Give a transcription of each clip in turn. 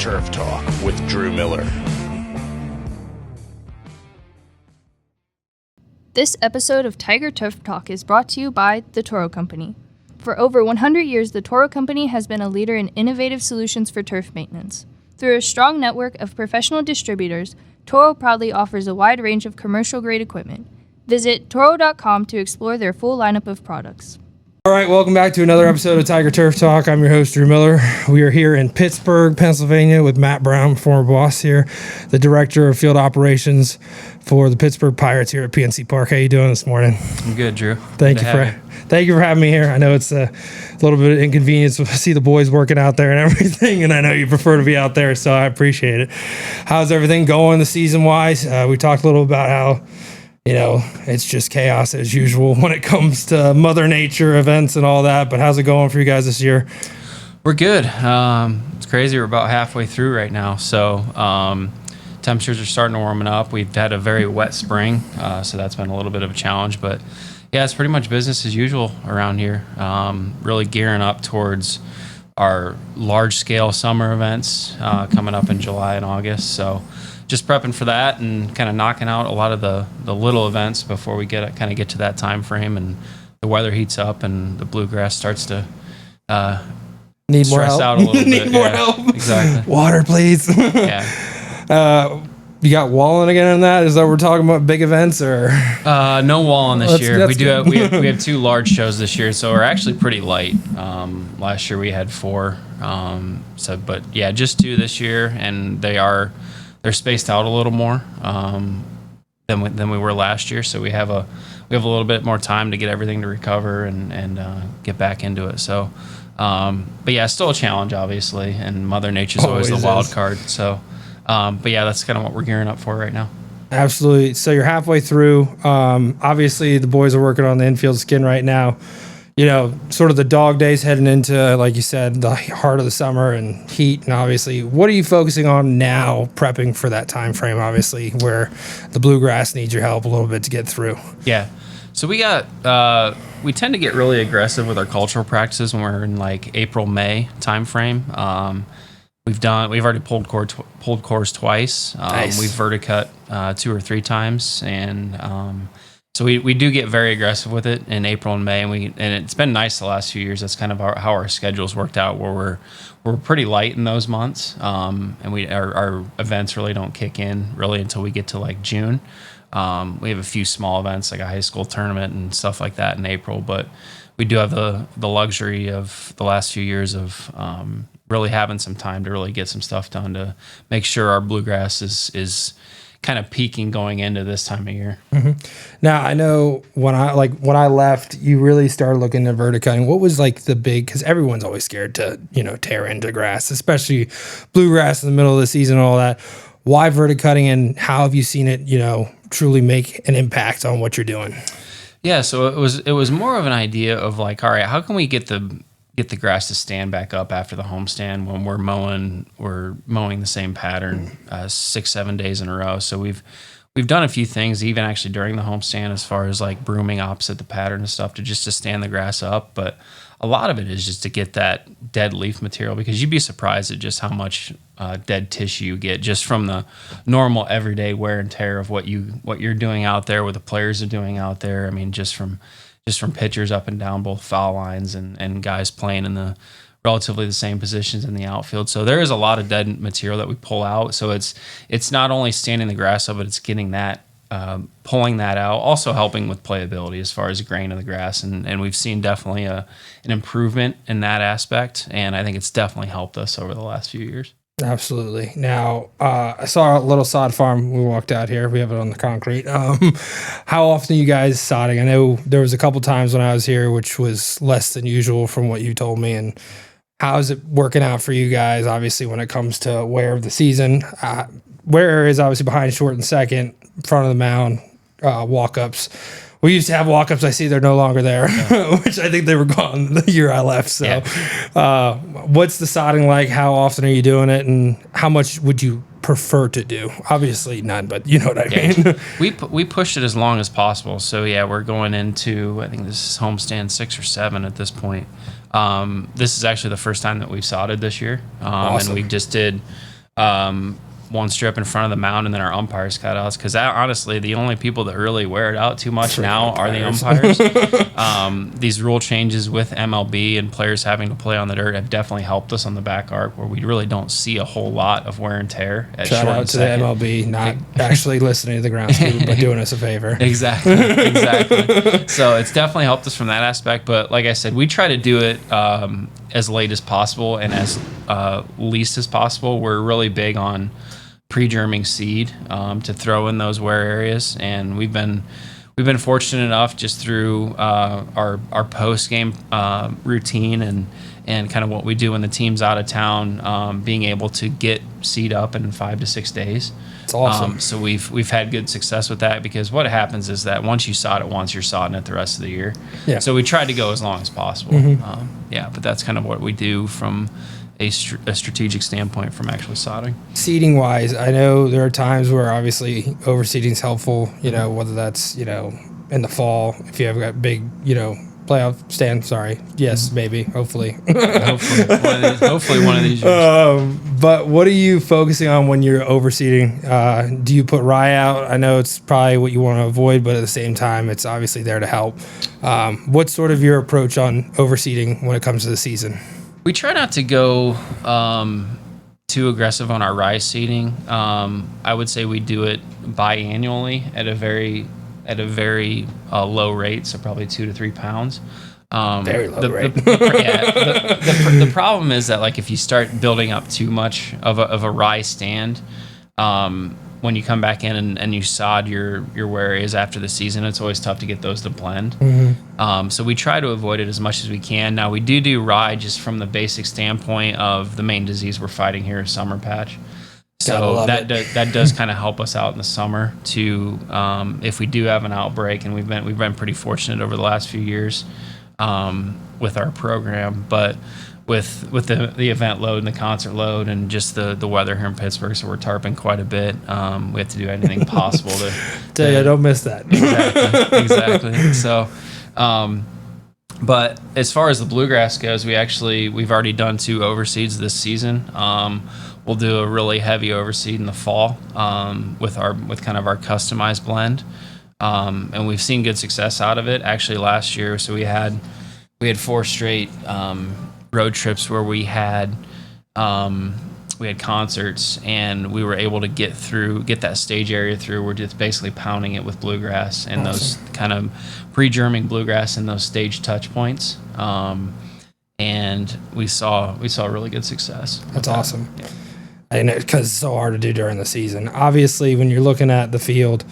Turf Talk with Drew Miller. This episode of Tiger Turf Talk is brought to you by the Toro Company. For over 100 years, the Toro Company has been a leader in innovative solutions for turf maintenance. Through a strong network of professional distributors, Toro proudly offers a wide range of commercial-grade equipment. Visit Toro.com to explore their full lineup of products. All right, welcome back to another episode of Tiger Turf Talk. I'm your host, Drew Miller. We are here in Pittsburgh, Pennsylvania with Matt Brown, former boss here, the Director of Field Operations for the Pittsburgh Pirates here at PNC Park. How you doing this morning? I'm good, Drew. Thank you for having me here. I know it's a little bit of inconvenience to see the boys working out there and everything, and I know you prefer to be out there, so I appreciate it. How's everything going the season-wise? We talked a little about how it's just chaos as usual when it comes to Mother Nature events and all that. But how's it going for you guys this year? We're good. It's crazy. We're about halfway through right now. So temperatures are starting to warm up. We've had a very wet spring, so that's been a little bit of a challenge. But, yeah, it's pretty much business as usual around here. Really gearing up towards our large-scale summer events coming up in July and August. So just prepping for that and kind of knocking out a lot of the little events before we get to that time frame and the weather heats up and the bluegrass starts to need more stress help. out a little bit. Need more help. Exactly. Water, please. Yeah. You got walling again in that? Is that what we're talking about, big events or? No walling this year. We have two large shows this year, so we're actually pretty light. Last year we had 4. But yeah, just 2 this year, and they're spaced out a little more than we were last year. So we have a little bit more time to get everything to recover and get back into it. So, but yeah, still a challenge, obviously, and Mother Nature's always the wild card. So, but yeah, that's kind of what we're gearing up for right now. Absolutely. So you're halfway through. Obviously, the boys are working on the infield skin right now. Sort of the dog days heading into, like you said, the heart of the summer and heat. And obviously, what are you focusing on now, prepping for that time frame, obviously, where the bluegrass needs your help a little bit to get through? Yeah. So we tend to get really aggressive with our cultural practices when we're in like April, May time frame. We've already pulled cores twice. Nice. We've verticut 2 or 3 times, and so we do get very aggressive with it in April and May, and it's been nice the last few years. That's kind of how our schedule's worked out, where we're pretty light in those months, and our events really don't kick in really until we get to like June. We have a few small events like a high school tournament and stuff like that in April, but we do have the luxury of the last few years of really having some time to really get some stuff done to make sure our bluegrass is kind of peaking going into this time of year. Mm-hmm. Now, I know when I left, you really started looking at verticutting. What was like the big, because everyone's always scared to, tear into grass, especially bluegrass in the middle of the season and all that. Why verticutting, and how have you seen it, truly make an impact on what you're doing? Yeah, so it was more of an idea of like, all right, how can we get the grass to stand back up after the homestand when we're mowing the same pattern 6-7 days in a row. So we've done a few things even actually during the homestand as far as like brooming opposite the pattern and stuff to stand the grass up. But a lot of it is just to get that dead leaf material, because you'd be surprised at just how much dead tissue you get just from the normal everyday wear and tear of what you're doing out there, what the players are doing out there. I mean, just from pitchers up and down both foul lines and guys playing in the relatively the same positions in the outfield. So there is a lot of dead material that we pull out. So it's not only standing the grass up, but it's getting that, pulling that out, also helping with playability as far as grain of the grass. And we've seen definitely an improvement in that aspect. And I think it's definitely helped us over the last few years. Absolutely. Now, I saw a little sod farm. We walked out here. We have it on the concrete. How often are you guys sodding? I know there was a couple times when I was here, which was less than usual from what you told me. And how is it working out for you guys, obviously, when it comes to wear of the season? Wear is obviously behind short and second, front of the mound, walk-ups. We used to have walk-ups. I see they're no longer there, which I think they were gone the year I left. So what's the sodding like? How often are you doing it? And how much would you prefer to do? Obviously none, but you know what I mean. We pushed it as long as possible. So, yeah, we're going into, I think this is homestand 6 or 7 at this point. This is actually the first time that we've sodded this year. Awesome. And we just did one strip in front of the mound, and then our umpires cutouts. Because honestly, the only people that really wear it out too much now are the umpires. These rule changes with MLB and players having to play on the dirt have definitely helped us on the back arc, where we really don't see a whole lot of wear and tear. Shout out to the MLB, not actually listening to the groundskeeper, but doing us a favor. Exactly. So it's definitely helped us from that aspect. But like I said, we try to do it as late as possible and as least as possible. We're really big on pre-germing seed to throw in those wear areas, and we've been fortunate enough just through our post game routine and kind of what we do when the team's out of town, being able to get seed up in 5 to 6 days. It's awesome. So we've had good success with that, because what happens is that once you sod it once, you're sodding it the rest of the year. Yeah. So we tried to go as long as possible. But that's kind of what we do from a strategic standpoint from actually sodding. Seeding wise, I know there are times where obviously overseeding is helpful, whether that's, in the fall, if you have got big, playoff stand. Sorry. Yes, maybe. Hopefully. Hopefully one of these years. But what are you focusing on when you're overseeding? Do you put rye out? I know it's probably what you want to avoid, but at the same time, it's obviously there to help. What's sort of your approach on overseeding when it comes to the season? We try not to go too aggressive on our rye seeding. I would say we do it biannually at a very low rate, so probably 2 to 3 pounds. Very low rate. The problem is that, like, if you start building up too much of a rye stand, when you come back in and you sod your wear areas after the season, it's always tough to get those to blend. So we try to avoid it as much as we can. Now, we do rye just from the basic standpoint of the main disease we're fighting here is summer patch. So that does kind of help us out in the summer to if we do have an outbreak, and we've been pretty fortunate over the last few years with our program, but with the event load and the concert load and just the weather here in Pittsburgh, so we're tarping quite a bit. We have to do anything possible to tell you, I don't miss that. Exactly. So, but as far as the bluegrass goes, we've already done 2 overseeds this season. We'll do a really heavy overseed in the fall with kind of our customized blend, and we've seen good success out of it. Actually, last year, so we had 4 straight road trips where we had concerts, and we were able to get that stage area through. We're just basically pounding it with bluegrass and those kind of pre-germing bluegrass and those stage touch points. And we saw really good success. That's awesome. Yeah. And because it's so hard to do during the season. Obviously, when you're looking at the field,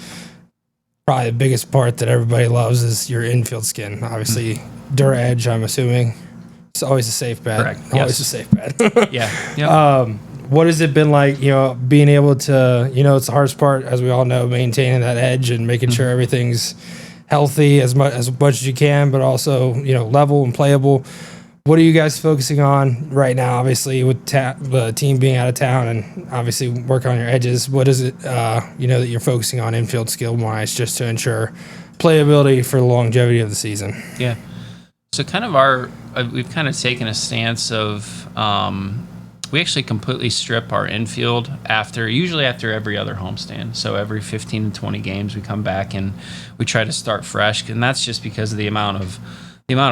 probably the biggest part that everybody loves is your infield skin. Obviously, dirt edge, I'm assuming. It's always a safe bet. Correct. Always a safe bet. Yeah. Yep. What has it been like, being able to, it's the hardest part, as we all know, maintaining that edge and making sure everything's healthy as much as you can, but also, level and playable. What are you guys focusing on right now, obviously, with the team being out of town and obviously work on your edges? What is it, that you're focusing on infield skill-wise just to ensure playability for the longevity of the season? Yeah. So kind of we've kind of taken a stance of we actually completely strip our infield usually after every other homestand. So every 15 to 20 games we come back and we try to start fresh, and that's just because of the amount of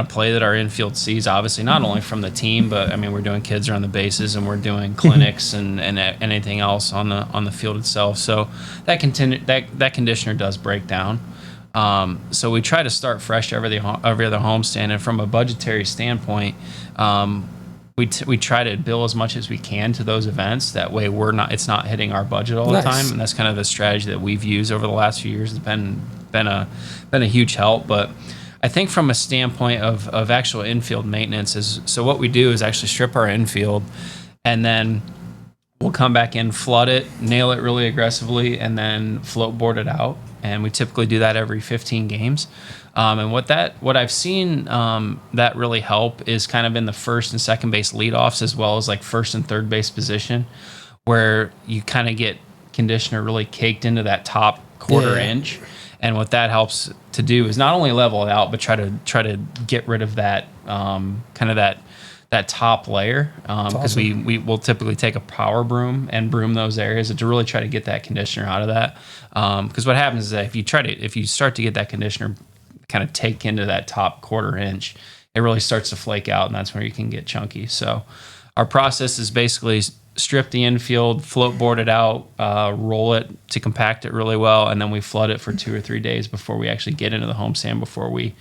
play that our infield sees, obviously, not only from the team, but I mean, we're doing kids around the bases and we're doing clinics and anything else on the field itself. So that conditioner does break down. So we try to start fresh every other homestand, and from a budgetary standpoint, we try to bill as much as we can to those events. That way, it's not hitting our budget all the time, and that's kind of the strategy that we've used over the last few years. It's been a huge help, but I think from a standpoint of actual infield maintenance so what we do is actually strip our infield, and then we'll come back in, flood it, nail it really aggressively, and then float board it out. And we typically do that every 15 games. And what I've seen that really help is kind of in the first and second base leadoffs, as well as like first and third base position, where you kind of get conditioner really caked into that top quarter inch. And what that helps to do is not only level it out, but try to get rid of that kind of that that top layer, because we will typically take a power broom and broom those areas to really try to get that conditioner out of that. Because what happens is that if you start to get that conditioner kind of take into that top 1/4 inch, it really starts to flake out, and that's where you can get chunky. So our process is basically strip the infield, float board it out, roll it to compact it really well, and then we flood it for 2 or 3 days before we actually get into the homestand before we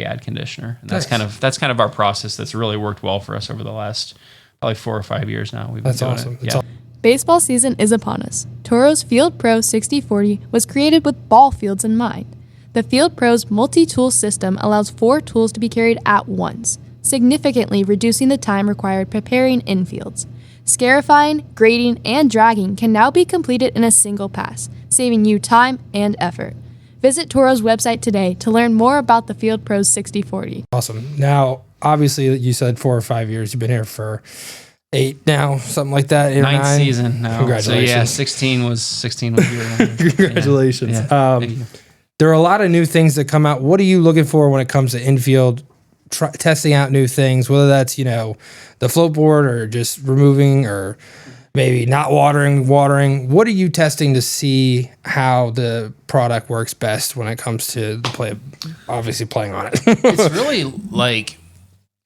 add conditioner. And that's kind of our process that's really worked well for us over the last probably 4 or 5 years now. We've been doing awesome. it. Yeah. Baseball season is upon us. Toro's Field Pro 6040 was created with ball fields in mind. The Field Pro's multi-tool system allows 4 tools to be carried at once, significantly reducing the time required preparing infields. Scarifying, grading, and dragging can now be completed in a single pass, saving you time and effort. Visit Toro's website today to learn more about the Field Pro's 6040. Awesome. Now, obviously, you said 4 or 5 years. You've been here for 8 now, something like that. 8 or 9th 9 season now. Congratulations. So yeah, 16 was your Congratulations. Yeah. Thank you. There are a lot of new things that come out. What are you looking for when it comes to infield testing out new things, whether that's, the float board or just removing or maybe not watering? What are you testing to see how the product works best when it comes to the obviously playing on it?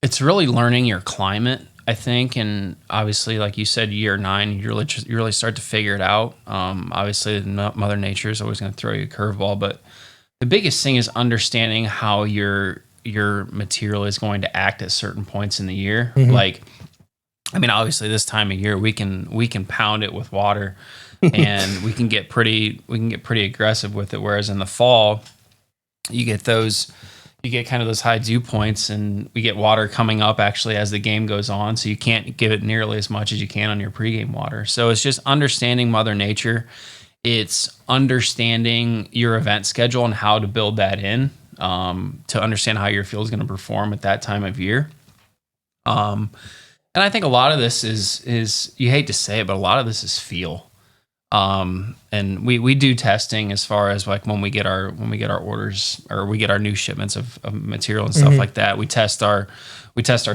It's really learning your climate, I think. And obviously, like you said, year 9, you really start to figure it out. Obviously Mother Nature is always going to throw you a curveball, but the biggest thing is understanding how your material is going to act at certain points in the year. Mm-hmm. Obviously this time of year we can pound it with water and we can get pretty aggressive with it. Whereas in the fall, you get kind of those high dew points, and we get water coming up actually as the game goes on. So you can't give it nearly as much as you can on your pregame water. So it's just understanding Mother Nature. It's understanding your event schedule and how to build that in. To understand how your field is going to perform at that time of year. And I think a lot of this is you hate to say it, but a lot of this is feel. And we do testing as far as like when we get our orders or we get our new shipments of material and stuff like that. We test our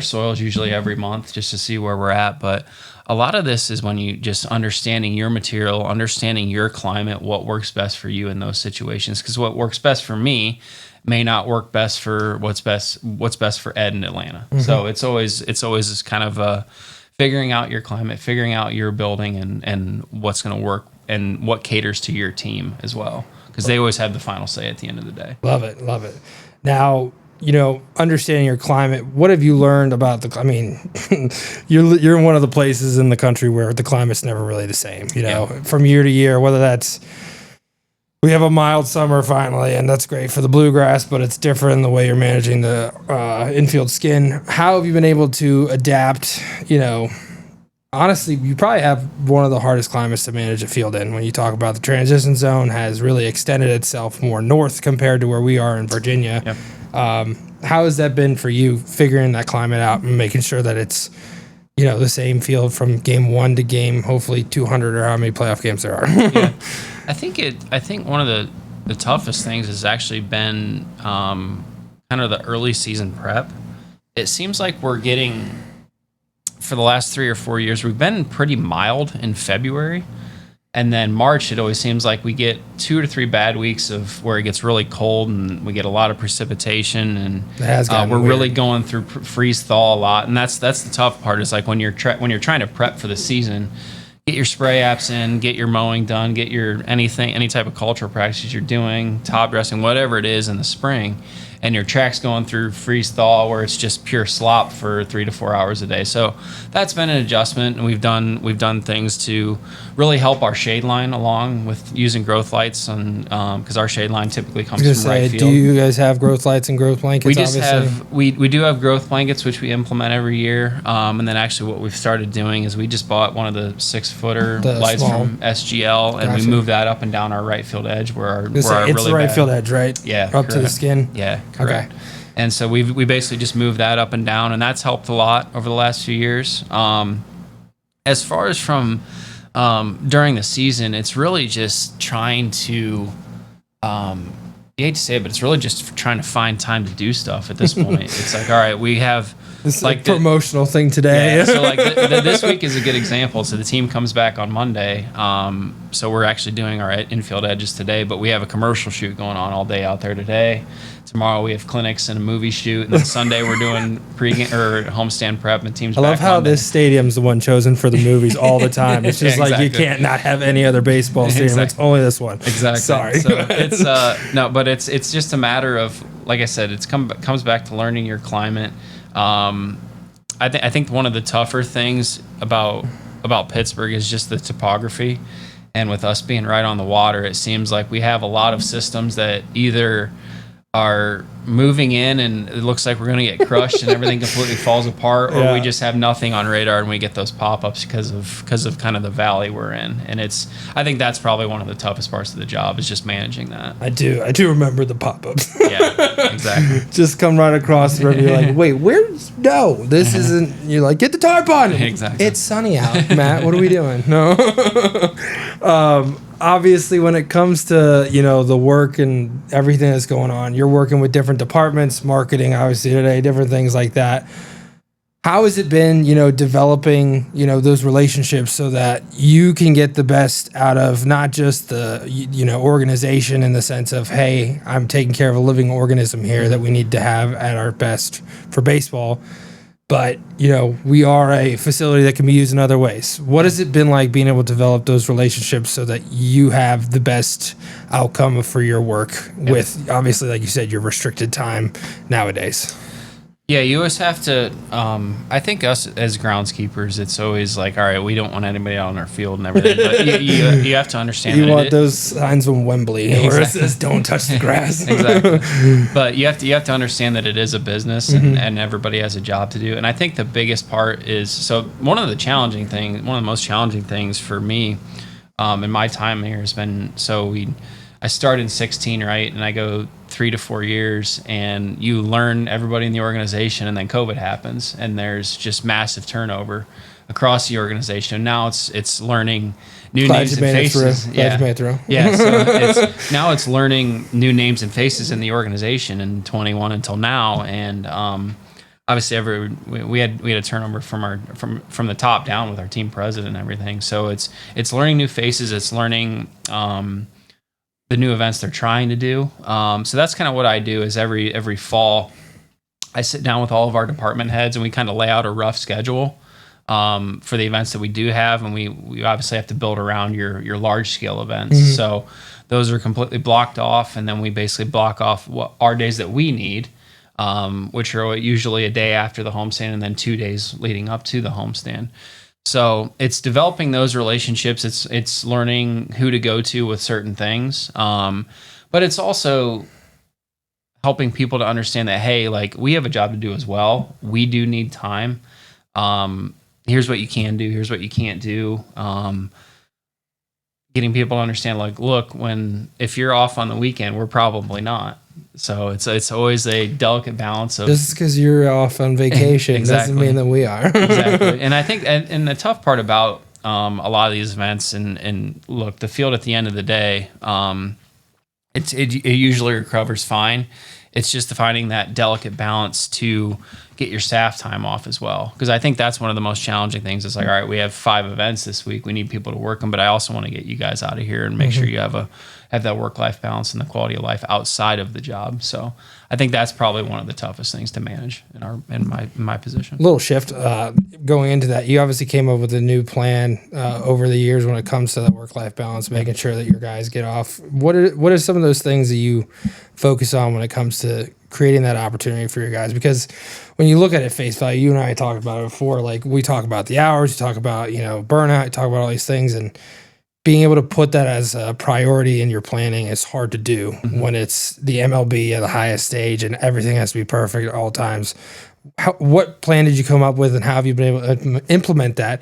soils usually every month just to see where we're at. But a lot of this is when you just understanding your material, understanding your climate, what works best for you in those situations. Because what works best for me may not work best for what's best for Ed in Atlanta. Mm-hmm. So it's always this kind of figuring out your climate, figuring out your building and what's going to work and what caters to your team as well, because they always have the final say at the end of the day. Love it. Now, understanding your climate, what have you learned about you're in one of the places in the country where the climate's never really the same, from year to year, whether that's we have a mild summer finally, and that's great for the bluegrass, but it's different in the way you're managing the infield skin. How have you been able to adapt? Honestly, you probably have one of the hardest climates to manage a field in. When you talk about the transition zone has really extended itself more north compared to where we are in Virginia. Yep. How has that been for you, figuring that climate out and making sure that it's the same field from game 1 to game hopefully 200 or how many playoff games there are? Yeah. I think one of the toughest things has actually been kind of the early season prep. It seems like we're getting, for the last 3 or 4 years, we've been pretty mild in February. And then March, it always seems like we get 2 to 3 bad weeks of where it gets really cold and we get a lot of precipitation, and we're really going through freeze thaw a lot. And that's the tough part, is like when you're trying to prep for the season, get your spray apps in, get your mowing done, get your any type of cultural practices you're doing, top dressing, whatever it is in the spring, and your track's going through freeze thaw where it's just pure slop for 3 to 4 hours a day. So that's been an adjustment, and we've done things to really help our shade line along with using growth lights, and because our shade line typically comes from right field. Do you guys have growth lights and growth blankets? We do have growth blankets, which we implement every year. And then actually what we've started doing is we just bought one of the 6-footer lights from SGL, and we moved that up and down our right field edge where our it's the right field edge, right? Yeah, up to the skin. Yeah, correct. Okay. And so we basically just moved that up and down, and that's helped a lot over the last few years. As far as from during the season, it's really just trying to you hate to say it, but it's really just for trying to find time to do stuff at this point. It's like, all right, we have this like promotional thing today. Yeah, so like this week is a good example. So the team comes back on Monday. So we're actually doing our infield edges today, but we have a commercial shoot going on all day out there today. Tomorrow we have clinics and a movie shoot, and then Sunday we're doing pregame or homestand prep and teams. I love how Monday. This stadium's the one chosen for the movies all the time. It's just like you can't not have any other baseball stadium. Exactly. It's only this one. Exactly. Sorry. So it's no, but it's just a matter of, like I said, it's comes back to learning your climate. I think one of the tougher things about Pittsburgh is just the topography, and with us being right on the water, it seems like we have a lot of systems that either are moving in and it looks like we're going to get crushed and everything completely falls apart, or we just have nothing on radar and we get those pop-ups because of kind of the valley we're in. And I think that's probably one of the toughest parts of the job, is just managing that. I do remember the pop-ups. Yeah, exactly. Just come right across the river. You're like, wait, this isn't. You're like, get the tarp on. Exactly. It's sunny out, Matt. What are we doing? No. Obviously, when it comes to, the work and everything that's going on, you're working with different departments, marketing, obviously today, different things like that. How has it been, developing, those relationships so that you can get the best out of not just the, organization in the sense of, hey, I'm taking care of a living organism here that we need to have at our best for baseball. But, we are a facility that can be used in other ways. What has it been like being able to develop those relationships so that you have the best outcome for your work with, obviously, like you said, your restricted time nowadays? Yeah, you always have to, I think us as groundskeepers, it's always like, all right, we don't want anybody out on our field and everything, but you have to understand. You want those signs from Wembley where it says, don't touch the grass. Exactly. But you have to understand that it is a business and everybody has a job to do. And I think the biggest part is, so one of the most challenging things for me in my time here has been, I started in 16, right? And I go 3 to 4 years, and you learn everybody in the organization, and then COVID happens, and there's just massive turnover across the organization. Now it's learning new names and faces. Yeah. So now it's learning new names and faces in the organization in 21 until now, and obviously we had a turnover from the top down with our team president and everything. So it's learning new faces. It's learning the new events they're trying to do. So that's kind of what I do is every fall, I sit down with all of our department heads and we kind of lay out a rough schedule for the events that we do have. And we obviously have to build around your large scale events. Mm-hmm. So those are completely blocked off. And then we basically block off what our days that we need, which are usually a day after the homestand and then 2 days leading up to the homestand. So it's developing those relationships. It's learning who to go to with certain things. But it's also helping people to understand that, hey, like we have a job to do as well. We do need time. Here's what you can do. Here's what you can't do. Getting people to understand, like, look, if you're off on the weekend, we're probably not. So it's always a delicate balance of just because you're off on vacation exactly. doesn't mean that we are. Exactly. And I think and the tough part about a lot of these events and look, the field at the end of the day, it usually recovers fine. It's just finding that delicate balance to get your staff time off as well. Because I think that's one of the most challenging things. It's like, all right, we have 5 events this week. We need people to work them, but I also want to get you guys out of here and make sure you have that work-life balance and the quality of life outside of the job. So I think that's probably one of the toughest things to manage in my position. Little shift going into that. You obviously came up with a new plan over the years when it comes to that work-life balance, making sure that your guys get off. What are some of those things that you focus on when it comes to creating that opportunity for your guys? Because when you look at it face value, you and I talked about it before, like we talk about the hours, you talk about, burnout, you talk about all these things, and being able to put that as a priority in your planning is hard to do when it's the MLB at the highest stage and everything has to be perfect at all times. What plan did you come up with, and how have you been able to implement that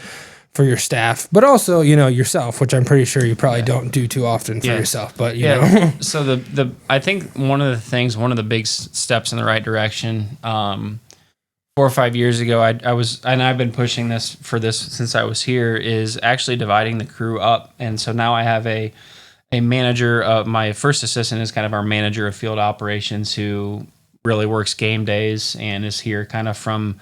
for your staff, but also, yourself, which I'm pretty sure you probably don't do too often for yourself, but you know. So I think one of the big steps in the right direction, 4 or 5 years ago, I've been pushing this since I was here, is actually dividing the crew up. And so now I have a a manager. My first assistant is kind of our manager of field operations, who really works game days and is here kind of from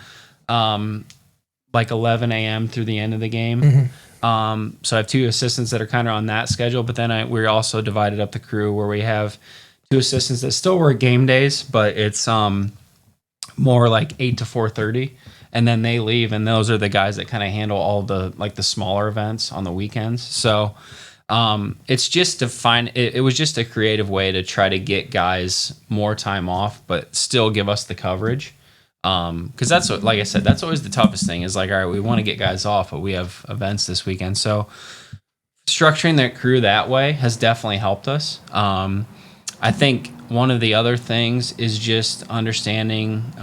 like 11 a.m. through the end of the game. So I have two assistants that are kind of on that schedule, but then we're also divided up the crew where we have two assistants that still work game days, but it's more like 8 to 4:30, and then they leave, and those are the guys that kind of handle all the like the smaller events on the weekends. So it's just to find it was just a creative way to try to get guys more time off, but still give us the coverage. Because that's what, like I said, that's always the toughest thing is like, all right, we want to get guys off, but we have events this weekend. So structuring that crew that way has definitely helped us. I think one of the other things is just understanding,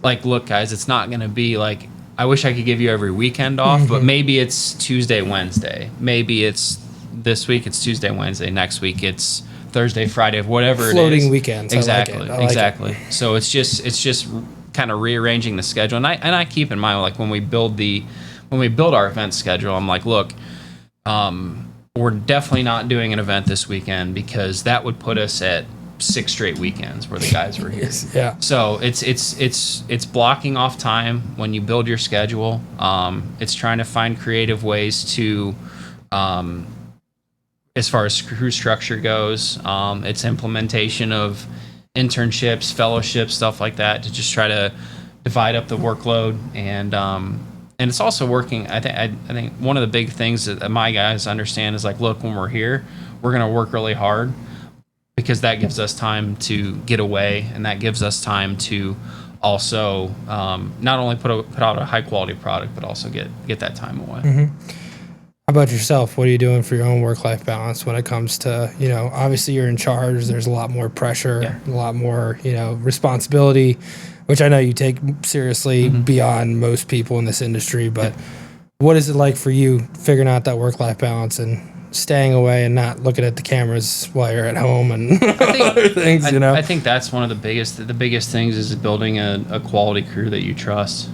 like, look, guys, it's not going to be like, I wish I could give you every weekend off, but maybe it's Tuesday, Wednesday. Maybe it's this week, it's Tuesday, Wednesday. Next week, it's Thursday, Friday, whatever Floating it is. weekends. Exactly. I like exactly. it. So it's just kind of rearranging the schedule. And I keep in mind, like when we build our event schedule, I'm like, look, we're definitely not doing an event this weekend because that would put us at 6 straight weekends where the guys were here. Yeah. So it's blocking off time when you build your schedule. It's trying to find creative ways to, as far as crew structure goes, it's implementation of internships, fellowships, stuff like that to just try to divide up the workload. And it's also working. I think one of the big things that my guys understand is like, look, when we're here, we're going to work really hard because that gives us time to get away, and that gives us time to also not only put out a high quality product, but also get that time away. How about yourself? What are you doing for your own work-life balance when it comes to, obviously you're in charge. There's a lot more pressure, a lot more, responsibility, which I know you take seriously beyond most people in this industry. But what is it like for you figuring out that work-life balance and staying away and not looking at the cameras while you're at home and other things, I think that's one of the biggest things is building a quality crew that you trust.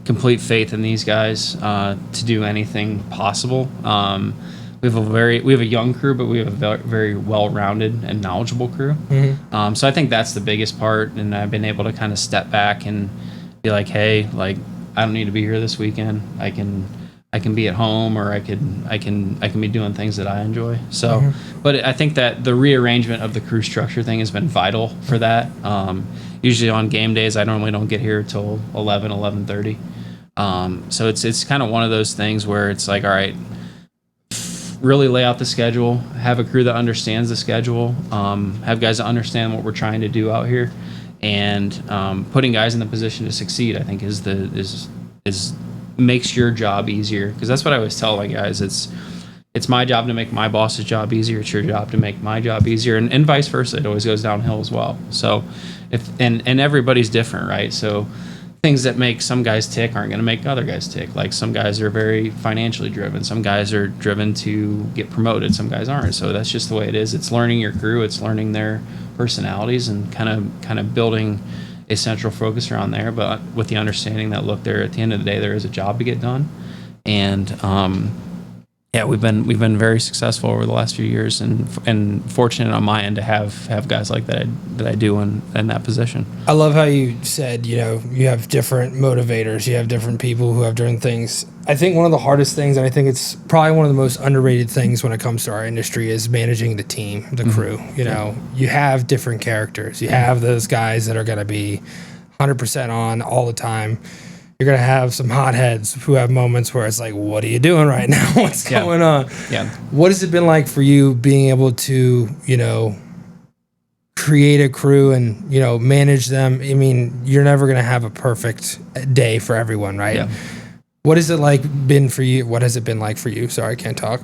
Complete faith in these guys to do anything possible. We have a young crew, but we have a very well-rounded and knowledgeable crew. So I think that's the biggest part, and I've been able to kind of step back and be like, hey, like I don't need to be here this weekend. I can be at home, or I can be doing things that I enjoy. So, but I think that the rearrangement of the crew structure thing has been vital for that. Usually on game days, I normally don't get here till 11:30. So it's kind of one of those things where it's like, all right, really lay out the schedule, have a crew that understands the schedule, have guys that understand what we're trying to do out here, and putting guys in the position to succeed, I think is makes your job easier. Because that's what I always tell my guys. It's my job to make my boss's job easier. It's your job to make my job easier, and vice versa. It always goes downhill as well. So and everybody's different, right? So things that make some guys tick aren't going to make other guys tick. Like some guys are very financially driven. Some guys are driven to get promoted. Some guys aren't. So that's just the way it is. It's learning your crew. It's learning their personalities and kind of building a central focus around there. But with the understanding that, look, there at the end of the day, there is a job to get done. And we've been very successful over the last few years, and fortunate on my end to have guys like that I do in that position. I love how you said, you have different motivators, you have different people who have different things. I think one of the hardest things, and I think it's probably one of the most underrated things when it comes to our industry, is managing the team, the crew. You have different characters. You have those guys that are going to be 100% on all the time. You're going to have some hotheads who have moments where it's like, what are you doing right now? What's going on? Yeah. What has it been like for you being able to, create a crew and, manage them? I mean, you're never going to have a perfect day for everyone, right? Yeah. What has it been for you? What has it been like for you? Sorry, I can't talk.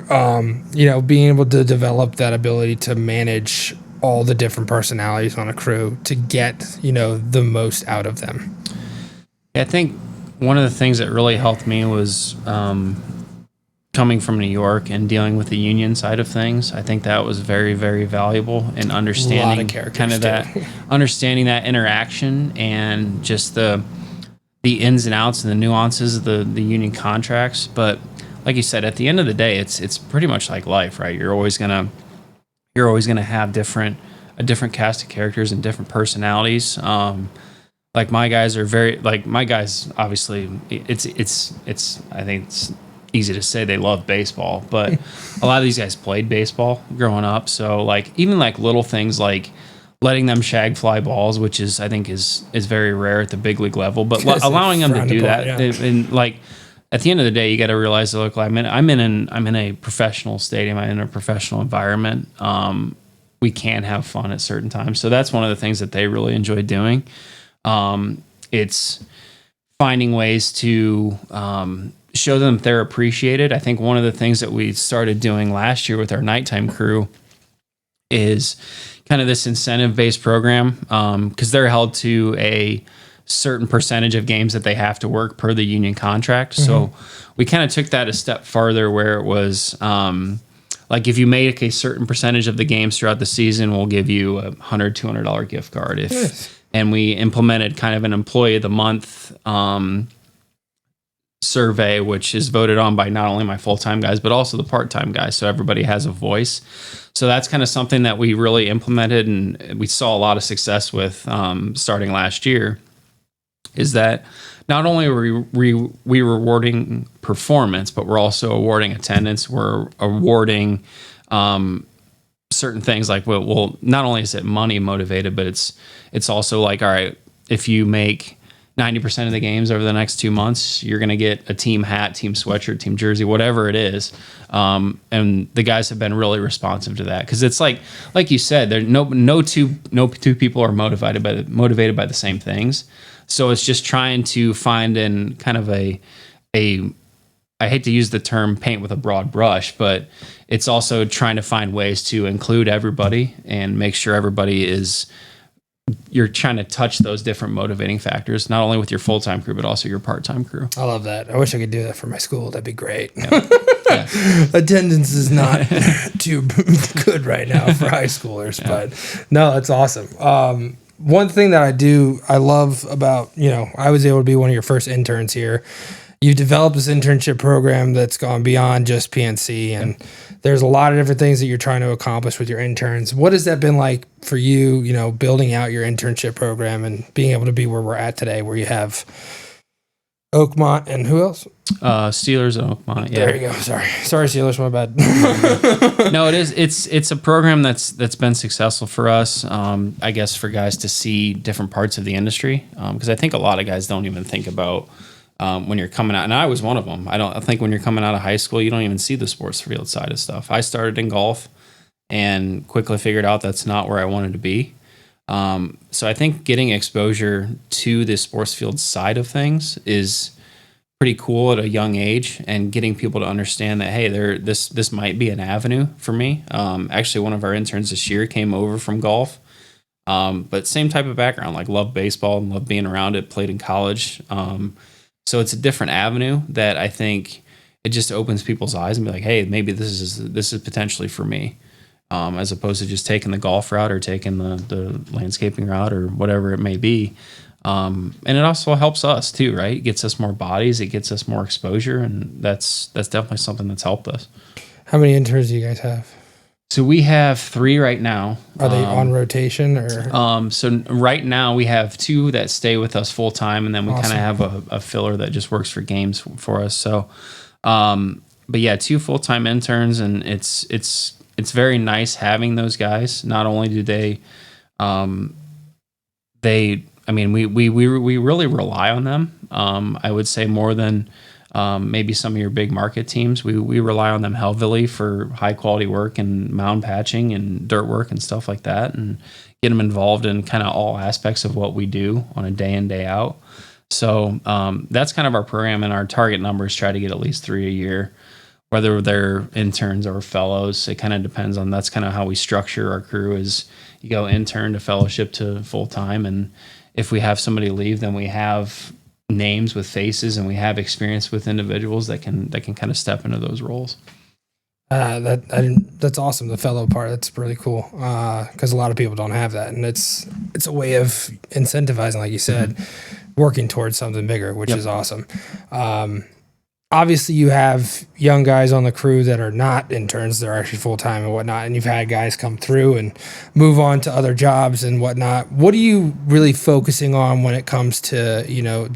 Being able to develop that ability to manage all the different personalities on a crew to get, the most out of them. I think one of the things that really helped me was coming from New York and dealing with the union side of things. I think that was very, very valuable in understanding understanding that interaction and just the ins and outs and the nuances of the union contracts. But like you said, at the end of the day, it's pretty much like life, right? You're always gonna have a different cast of characters and different personalities. Like my guys obviously it's I think it's easy to say they love baseball, but a lot of these guys played baseball growing up. So like even like little things like letting them shag fly balls, which I think is very rare at the big league level, but allowing them to do that. Yeah. And like at the end of the day, you got to realize that look, I'm in a professional stadium. I'm in a professional environment. We can have fun at certain times. So that's one of the things that they really enjoy doing. It's finding ways to show them they're appreciated. I think one of the things that we started doing last year with our nighttime crew is kind of this incentive-based program, because they're held to a certain percentage of games that they have to work per the union contract. Mm-hmm. So we kind of took that a step farther where it was like if you make a certain percentage of the games throughout the season, we'll give you a $100-$200 gift card. And we implemented kind of an employee of the month survey, which is voted on by not only my full-time guys, but also the part-time guys. So everybody has a voice. So that's kind of something that we really implemented and we saw a lot of success with starting last year, is that not only are we rewarding performance, but we're also awarding attendance. We're awarding certain things like, well, not only is it money motivated, but it's also like, all right, if you make 90% of the games over the next 2 months, you're going to get a team hat, team sweatshirt, team jersey, whatever it is. And the guys have been really responsive to that, because it's like you said, there no two people are motivated by the same things. So it's just trying to find in kind of a I hate to use the term paint with a broad brush, but it's also trying to find ways to include everybody and make sure everybody you're trying to touch those different motivating factors, not only with your full-time crew, but also your part-time crew. I love that. I wish I could do that for my school. That'd be great. Yeah. Attendance is not too good right now for high schoolers, but no, that's awesome. One thing that I love about, I was able to be one of your first interns here. You developed this internship program that's gone beyond just PNC, and there's a lot of different things that you're trying to accomplish with your interns. What has that been like for you, building out your internship program and being able to be where we're at today, where you have Oakmont and who else? Steelers and Oakmont. Yeah. There you go. Sorry, Steelers. My bad. No, it is. It's a program that's been successful for us. I guess for guys to see different parts of the industry, because I think a lot of guys don't even think about when you're coming out, and I was one of them. I think when you're coming out of high school, you don't even see the sports field side of stuff. I started in golf and quickly figured out that's not where I wanted to be. So I think getting exposure to the sports field side of things is pretty cool at a young age, and getting people to understand that, hey, this might be an avenue for me. Actually, one of our interns this year came over from golf, but same type of background, like loved baseball and loved being around it, played in college. So it's a different avenue that I think it just opens people's eyes and be like, hey, maybe this is potentially for me, as opposed to just taking the golf route or taking the landscaping route or whatever it may be. And it also helps us too, right? It gets us more bodies, it gets us more exposure, and that's definitely something that's helped us. How many interns do you guys have? So we have 3 right now. Are they on rotation or? So right now we have 2 that stay with us full time, and then we kind of have a filler that just works for games for us. So, but yeah, 2 full-time interns, and it's very nice having those guys. Not only do they we really rely on them. I would say more than maybe some of your big market teams. We rely on them heavily for high quality work and mound patching and dirt work and stuff like that, and get them involved in kind of all aspects of what we do on a day in, day out. So that's kind of our program, and our target numbers try to get at least 3 a year, whether they're interns or fellows. It kind of depends on, that's kind of how we structure our crew, is you go intern to fellowship to full time. And if we have somebody leave, then we have names with faces, and we have experience with individuals that can kind of step into those roles. That's awesome. The fellow part, that's really cool. Cause a lot of people don't have that, and it's a way of incentivizing, like you said, working towards something bigger, which is awesome. obviously you have young guys on the crew that are not interns, they're actually full-time and whatnot, and you've had guys come through and move on to other jobs and whatnot. What are you really focusing on when it comes to,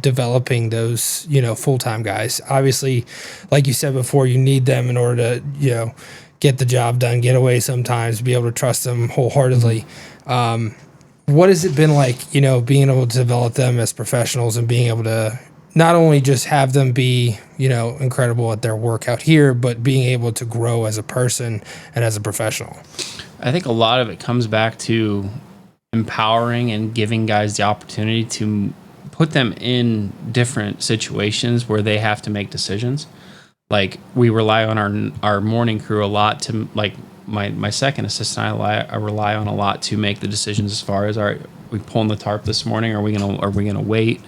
developing those, full-time guys? Obviously, like you said before, you need them in order to, get the job done, get away sometimes, be able to trust them wholeheartedly. What has it been like, being able to develop them as professionals and being able to not only just have them be, incredible at their work out here, but being able to grow as a person and as a professional? I think a lot of it comes back to empowering and giving guys the opportunity to put them in different situations where they have to make decisions. Like, we rely on our morning crew a lot to, like, my second assistant, I rely on a lot to make the decisions as far as, all right, we pulling the tarp this morning? Are we gonna wait?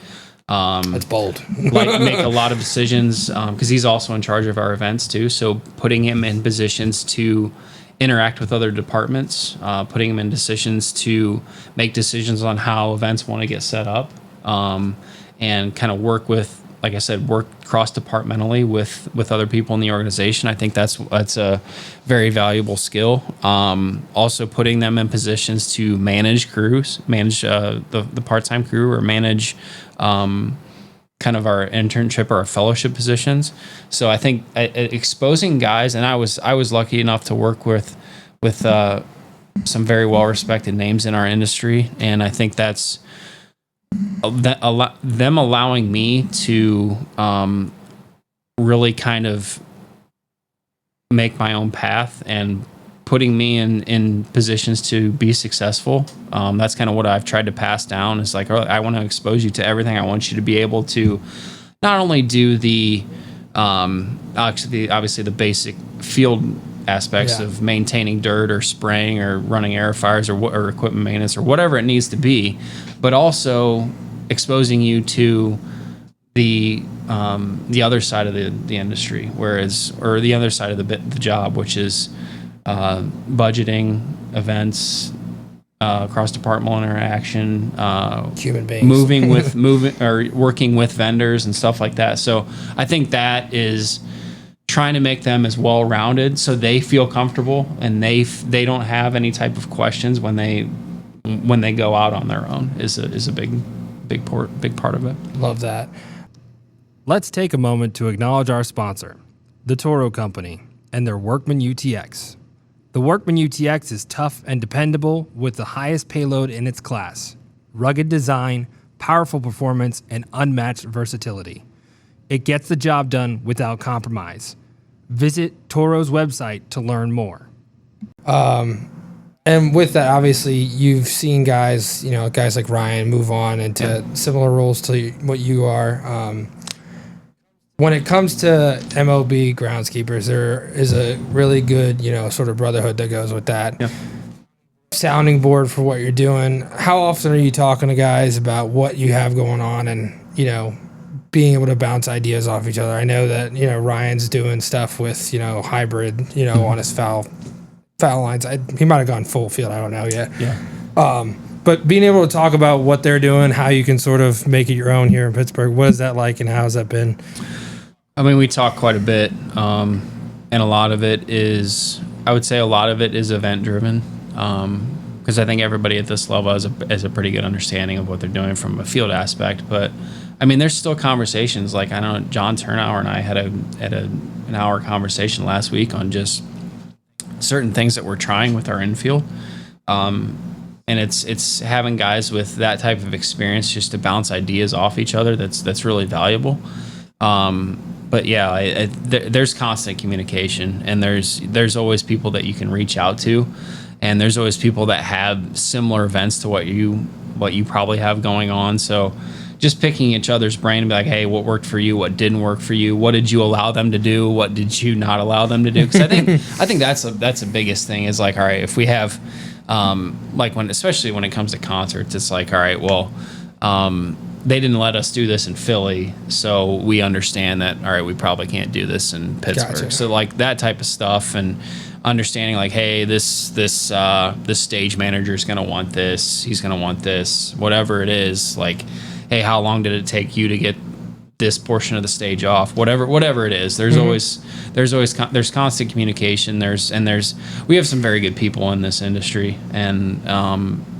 That's bold. Like, make a lot of decisions because he's also in charge of our events too. So putting him in positions to interact with other departments, putting him in decisions to make decisions on how events want to get set up, and kind of work with, like I said, work cross-departmentally with other people in the organization. I think that's a very valuable skill. Also putting them in positions to manage crews, manage the part-time crew, or manage kind of our internship or our fellowship positions. So I think exposing guys, and I was lucky enough to work with some very well-respected names in our industry, and I think that's them allowing me to really kind of make my own path and putting me in positions to be successful. That's kind of what I've tried to pass down. It's like, I want to expose you to everything. I want you to be able to not only do the obviously the basic field aspects of maintaining dirt or spraying or running air fires or equipment maintenance or whatever it needs to be, but also exposing you to the other side of the industry, or the other side of the job, which is budgeting, events, cross-departmental interaction, human beings, working with vendors and stuff like that. So I think that is trying to make them as well-rounded so they feel comfortable and they don't have any type of questions when they go out on their own is a big part of it. Love that. Let's take a moment to acknowledge our sponsor, the Toro Company, and their Workman UTX. The Workman UTX is tough and dependable with the highest payload in its class, rugged design, powerful performance, and unmatched versatility. It gets the job done without compromise. Visit Toro's website to learn more. And with that, obviously, you've seen guys like Ryan move on into similar roles to what you are. When it comes to MLB groundskeepers, there is a really good, sort of brotherhood that goes with that. Yeah. Sounding board for what you're doing. How often are you talking to guys about what you have going on and, being able to bounce ideas off each other? I know that, Ryan's doing stuff with, hybrid, on his foul lines. He might have gone full field. I don't know yet. Yeah. But being able to talk about what they're doing, how you can sort of make it your own here in Pittsburgh, what is that like and how has that been? I mean, we talk quite a bit, and a lot of it is event driven, because I think everybody at this level has a pretty good understanding of what they're doing from a field aspect. But I mean, there's still conversations. Like, I know John Turnauer and I had an hour conversation last week on just certain things that we're trying with our infield, and it's having guys with that type of experience just to bounce ideas off each other. That's really valuable. But yeah, there's constant communication, and there's always people that you can reach out to, and there's always people that have similar events to what you probably have going on. So just picking each other's brain and be like, hey, what worked for you? What didn't work for you? What did you allow them to do? What did you not allow them to do? Because I think that's the biggest thing is like, all right, if we have especially when it comes to concerts, it's like, all right, well, they didn't let us do this in Philly, so we understand that, all right, we probably can't do this in Pittsburgh. Gotcha. So like that type of stuff, and understanding like, hey, this stage manager is going to want this, he's going to want this, whatever it is. Like, hey, how long did it take you to get this portion of the stage off, whatever it is. There's there's constant communication. We have some very good people in this industry, and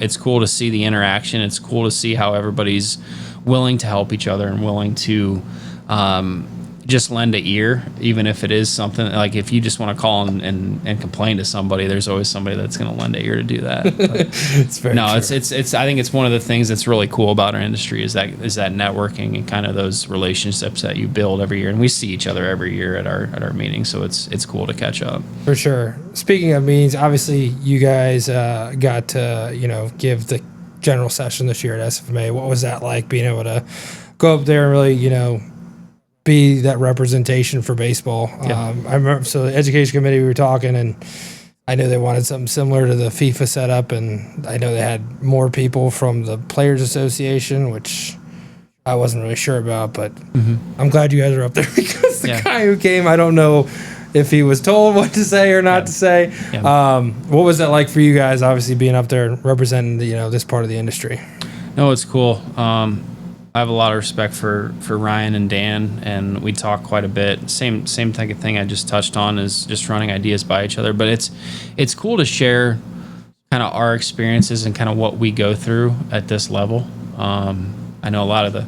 it's cool to see the interaction. It's cool to see how everybody's willing to help each other and willing to just lend an ear, even if it is something like if you just want to call and complain to somebody, there's always somebody that's going to lend an ear to do that. It's very true. It's I think it's one of the things that's really cool about our industry is that networking and kind of those relationships that you build every year, and we see each other every year at our meetings, so it's cool to catch up. For sure. Speaking of meetings, obviously you guys got to give the general session this year at SFMA. What was that like, being able to go up there and really be that representation for baseball? Yeah. I remember, so the education committee, we were talking, and I know they wanted something similar to the FIFA setup, and I know they had more people from the Players Association, which I wasn't really sure about, but I'm glad you guys are up there because the guy who came, I don't know if he was told what to say or not to say. Yeah. What was that like for you guys, obviously being up there representing this part of the industry? No, it's cool. I have a lot of respect for Ryan and Dan, and we talk quite a bit. Same type of thing I just touched on is just running ideas by each other. But it's cool to share kind of our experiences and kind of what we go through at this level. I know a lot of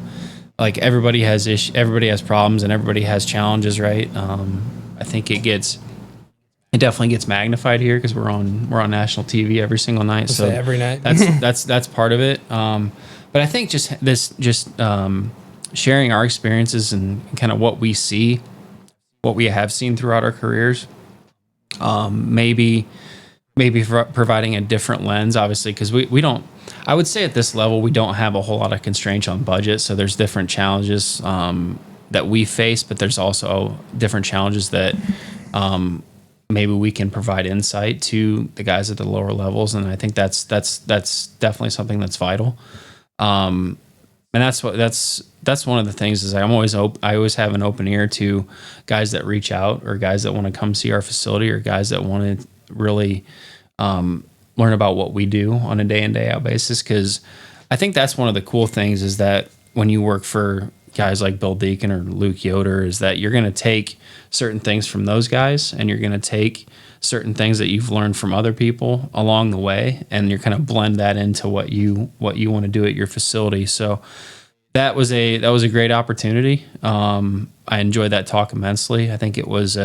everybody has problems and everybody has challenges, right? I think it definitely gets magnified here because we're on national TV every single night. So every night. that's part of it. But I think just sharing our experiences and kind of what we see, what we have seen throughout our careers, maybe providing a different lens, obviously, because we don't. I would say at this level we don't have a whole lot of constraints on budget, so there's different challenges that we face, but there's also different challenges that maybe we can provide insight to the guys at the lower levels, and I think that's definitely something that's vital. And that's one of the things is I always have an open ear to guys that reach out or guys that want to come see our facility or guys that want to really learn about what we do on a day in, day out basis. Cause I think that's one of the cool things is that when you work for guys like Bill Deacon or Luke Yoder is that you're going to take certain things from those guys and you're going to take certain things that you've learned from other people along the way, and you're kind of blend that into what you want to do at your facility. So that was a great opportunity. I enjoyed that talk immensely. I think it was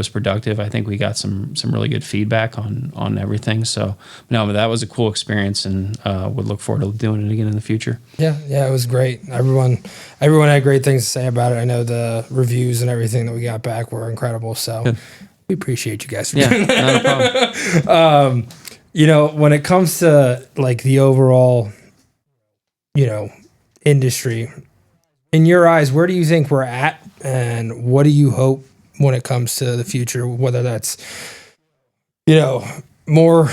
productive. I think we got some really good feedback on everything. So no, but that was a cool experience, and would look forward to doing it again in the future. Yeah, it was great. Everyone had great things to say about it. I know the reviews and everything that we got back were incredible. So. Good. We appreciate you guys for doing that. Not a problem. When it comes to like the overall, industry, in your eyes, where do you think we're at, and what do you hope when it comes to the future? Whether that's, more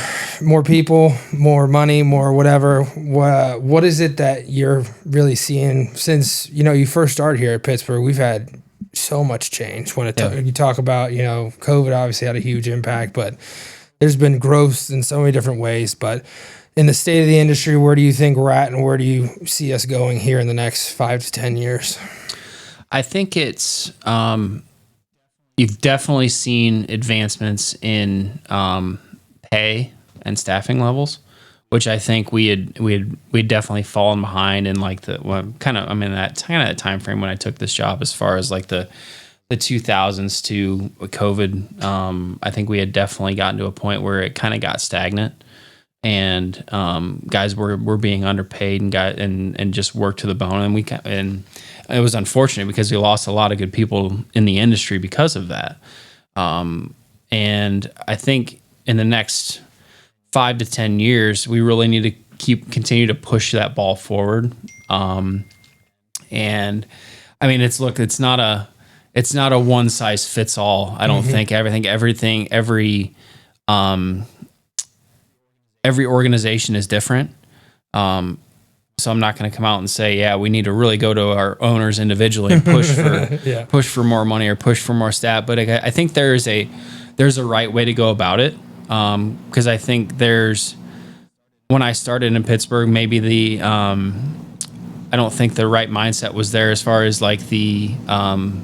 people, more money, more whatever. What is it that you're really seeing since you first started here at Pittsburgh? We've had so much change when you talk about, COVID obviously had a huge impact, but there's been growth in so many different ways. But in the state of the industry, where do you think we're at, and where do you see us going here in the next 5 to 10 years? I think it's, you've definitely seen advancements in pay and staffing levels, which I think we'd definitely fallen behind in like that kind of time frame when I took this job, as far as like the 2000s to COVID. I think we had definitely gotten to a point where it kind of got stagnant, and guys were being underpaid and just worked to the bone, and it was unfortunate because we lost a lot of good people in the industry because of that. And I think in the next 5 to 10 years, we really need to continue to push that ball forward. And I mean, it's not a one size fits all. I don't think every organization is different. So I'm not going to come out and say, we need to really go to our owners individually and push for push for more money or push for more staff. But I think there's a right way to go about it. Because I think when I started in Pittsburgh, maybe don't think the right mindset was there as far as like the amount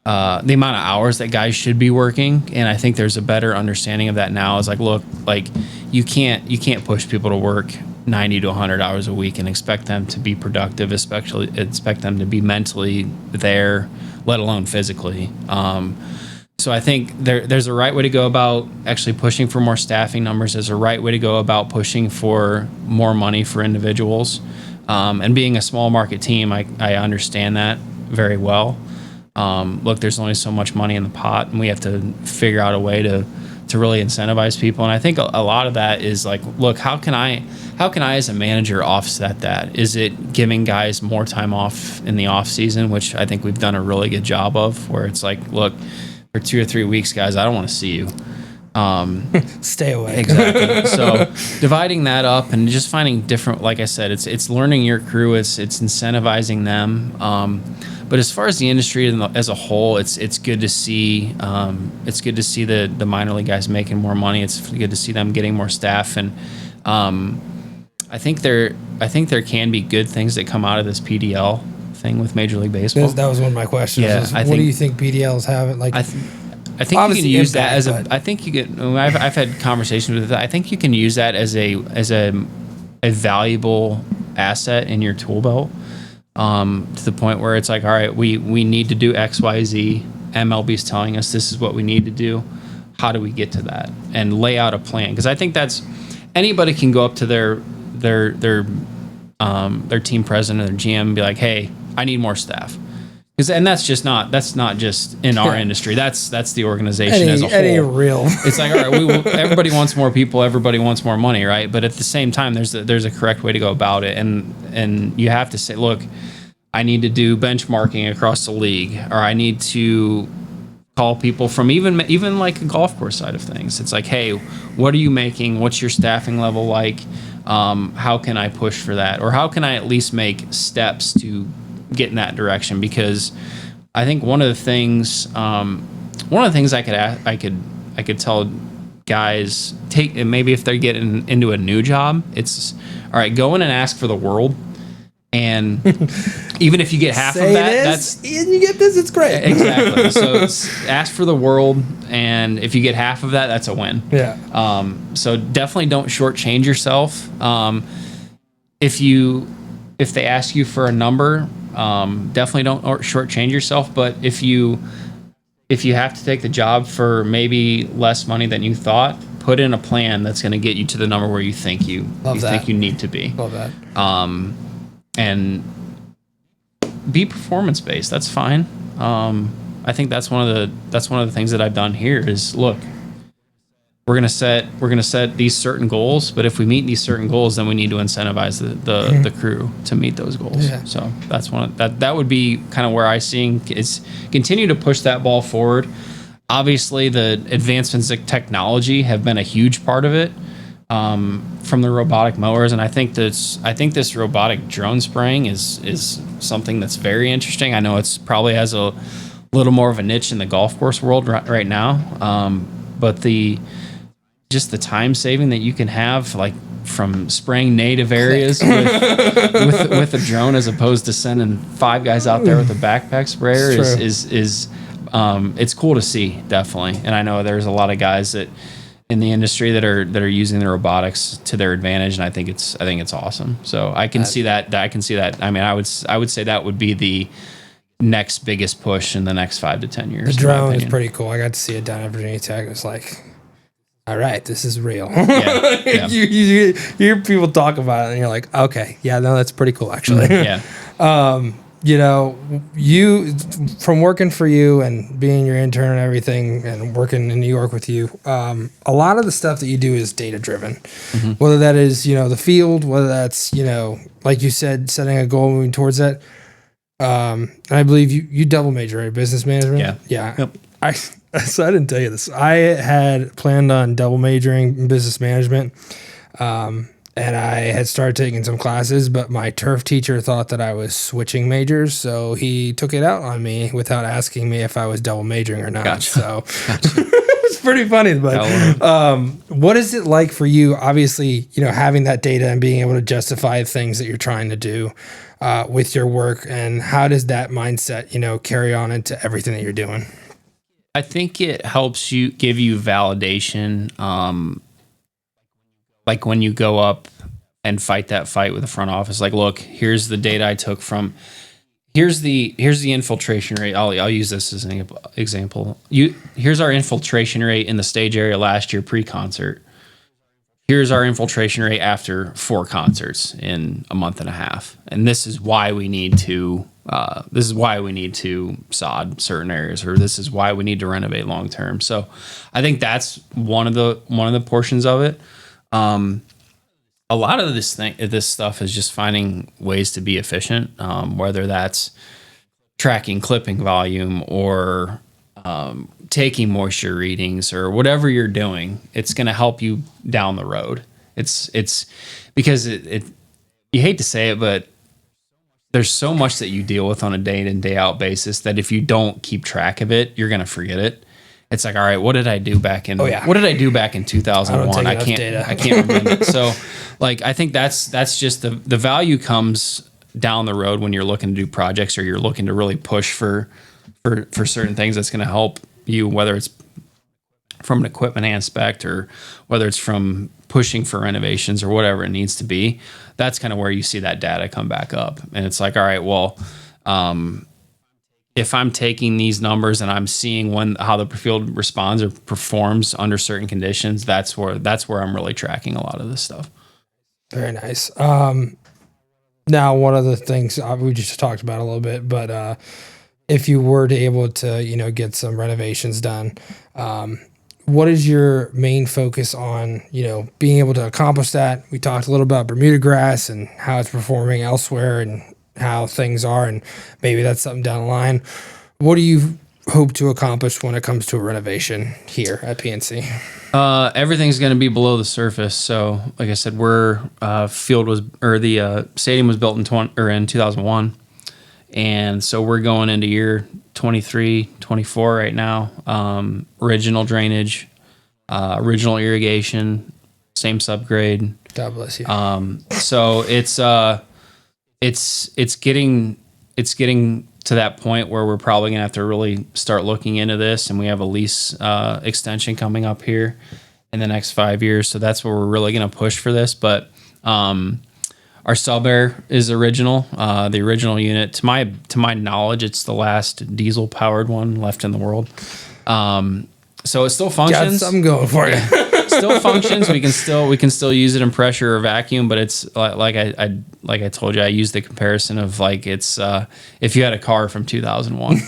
of hours that guys should be working. And I think there's a better understanding of that now. Is like, look, like you can't push people to work 90 to 100 hours a week and expect them to be productive, especially expect them to be mentally there, let alone physically. So I think there's a right way to go about actually pushing for more staffing numbers. There's a right way to go about pushing for more money for individuals. And being a small market team, I understand that very well. Look, there's only so much money in the pot, and we have to figure out a way to really incentivize people. And I think a lot of that is like, look, how can I as a manager offset that? Is it giving guys more time off in the off season, which I think we've done a really good job of, where it's like, look, for 2 or 3 weeks, guys, I don't want to see you. Stay away. Exactly. So dividing that up and just finding different, like I said, it's learning your crew, it's incentivizing them. But as far as the industry as a whole, it's good to see. It's good to see the minor league guys making more money. It's good to see them getting more staff, and I think there can be good things that come out of this PDL thing with Major League Baseball. That was one of my questions. Yeah, What do you think PDLs have? Like, I think you can use that as I think you get. I've had conversations with it. I think you can use that as a valuable asset in your tool belt. To the point where it's like, all right, we need to do X, Y, Z. MLB's telling us this is what we need to do. How do we get to that? And lay out a plan. Because I think that's anybody can go up to their team president or their GM and be like, hey, I need more staff. And that's not just in our industry. That's the organization as a whole. It ain't real. It's like, all right, everybody wants more people, everybody wants more money, right? But at the same time, there's a correct way to go about it, and you have to say, look, I need to do benchmarking across the league, or I need to call people from even like a golf course side of things. It's like, hey, what are you making? What's your staffing level like? How can I push for that, or how can I at least make steps to get in that direction? Because I think one of the things I could tell guys, maybe if they're getting into a new job, it's all right, go in and ask for the world, and even if you get half of that, and you get this, it's great. Exactly. So ask for the world, and if you get half of that, that's a win. Yeah. So definitely don't shortchange yourself. If they ask you for a number, definitely don't shortchange yourself. But if you have to take the job for maybe less money than you thought, put in a plan that's going to get you to the number where you think you need to be. Love that. And be performance based. That's fine. I think that's one of the things that I've done here is, look, we're gonna set these certain goals, but if we meet these certain goals, then we need to incentivize the crew to meet those goals. Yeah. So that's that would be kind of where I see is continue to push that ball forward. Obviously, the advancements in technology have been a huge part of it, from the robotic mowers, and I think this robotic drone spraying is something that's very interesting. I know it's probably has a little more of a niche in the golf course world right now, but the time saving that you can have, like from spraying native areas with a drone as opposed to sending 5 guys out there with a backpack sprayer is it's cool to see, definitely. And I know there's a lot of guys that in the industry that are using the robotics to their advantage, and I think it's awesome. So I can see that. I mean, I would say that would be the next biggest push in the next 5 to 10 years. The drone is pretty cool. I got to see it down at Virginia Tech. It was like, all right, this is real. Yeah. You hear people talk about it, and you're like, okay, yeah, no, that's pretty cool, actually. Yeah. You know, you from working for you and being your intern and everything, and working in New York with you, a lot of the stuff that you do is data driven. Mm-hmm. Whether that is the field, whether that's like you said, setting a goal, moving towards that. And I believe you double major, right? Business management. Yeah. Yep. So I didn't tell you this. I had planned on double majoring in business management. And I had started taking some classes, but my turf teacher thought that I was switching majors, so he took it out on me without asking me if I was double majoring or not. Gotcha. So, It's pretty funny, but what is it like for you? Obviously, having that data and being able to justify things that you're trying to do with your work, and how does that mindset, carry on into everything that you're doing? I think it helps you give you validation. Like when you go up and fight that fight with the front office, like, look, here's the data I took from, here's the infiltration rate. I'll use this as an example. Here's our infiltration rate in the stage area last year pre-concert. Here's our infiltration rate after 4 concerts in a month and a half. And this is why we need to sod certain areas, or this is why we need to renovate long term. So I think that's one of the portions of it. A lot of this stuff is just finding ways to be efficient, whether that's tracking clipping volume or taking moisture readings or whatever you're doing. It's going to help you down the road. It's because you hate to say it, but there's so much that you deal with on a day in, day out basis that if you don't keep track of it, you're going to forget it. It's like, all right, what did I do back in 2001? I can't remember. So like, I think that's just the value comes down the road when you're looking to do projects, or you're looking to really push for certain things that's going to help you, whether it's from an equipment aspect or whether it's from pushing for renovations or whatever it needs to be. That's kind of where you see that data come back up. And it's like, all right, well, if I'm taking these numbers and I'm seeing how the field responds or performs under certain conditions, that's where I'm really tracking a lot of this stuff. Very nice. Now, one of the things we just talked about a little bit, but if you were to able to, get some renovations done, what is your main focus on, being able to accomplish that? We talked a little about Bermuda grass and how it's performing elsewhere and how things are, and maybe that's something down the line. What do you hope to accomplish when it comes to a renovation here at PNC? Everything's going to be below the surface. So, like I said, the stadium was built in 2001, and so we're going into year 23, 24 right now. Original drainage, original irrigation, same subgrade. God bless you. So it's getting to that point where we're probably gonna have to really start looking into this, and we have a lease extension coming up here in the next 5 years. So that's where we're really gonna push for this. But our sub air is original. The original unit, to my knowledge, it's the last diesel powered one left in the world. So it still functions. Got something going for you. Still functions. We can still use it in pressure or vacuum, but it's like I told you, I use the comparison of like it's if you had a car from 2001.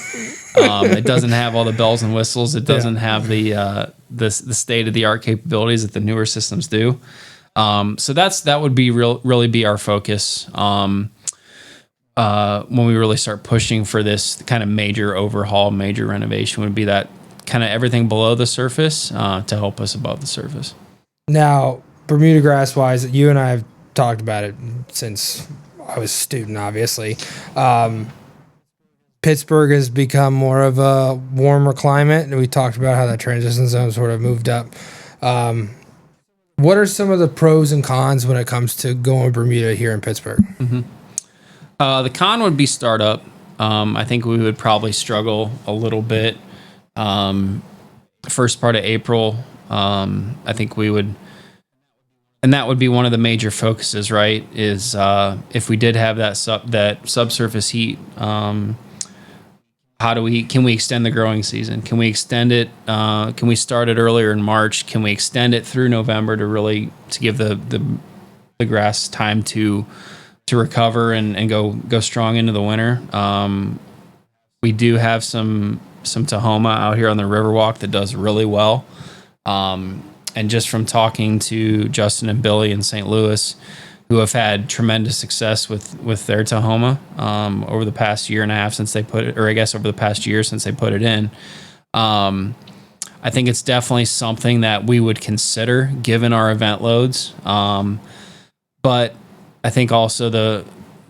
It doesn't have all the bells and whistles. It doesn't have the state of the art capabilities that the newer systems do. So that would be really be our focus when we really start pushing for this kind of major overhaul, major renovation. Would be that kind of everything below the surface to help us above the surface. Now, Bermuda grass wise, you and I have talked about it since I was a student, obviously. Pittsburgh has become more of a warmer climate, and we talked about how that transition zone sort of moved up. What are some of the pros and cons when it comes to going Bermuda here in Pittsburgh? Mm-hmm. The con would be startup. I think we would probably struggle a little bit. First part of April, I think we would, and that would be one of the major focuses, right? Is if we did have that subsurface heat, can we extend the growing season? Can we extend it? Can we start it earlier in March? Can we extend it through November to give the grass time to recover and go strong into the winter? We do have some Tahoma out here on the Riverwalk that does really well. And just from talking to Justin and Billy in St. Louis, who have had tremendous success with their Tahoma over the past year and a half since they put it, or I guess over the past year since they put it in. I think it's definitely something that we would consider given our event loads. But I think also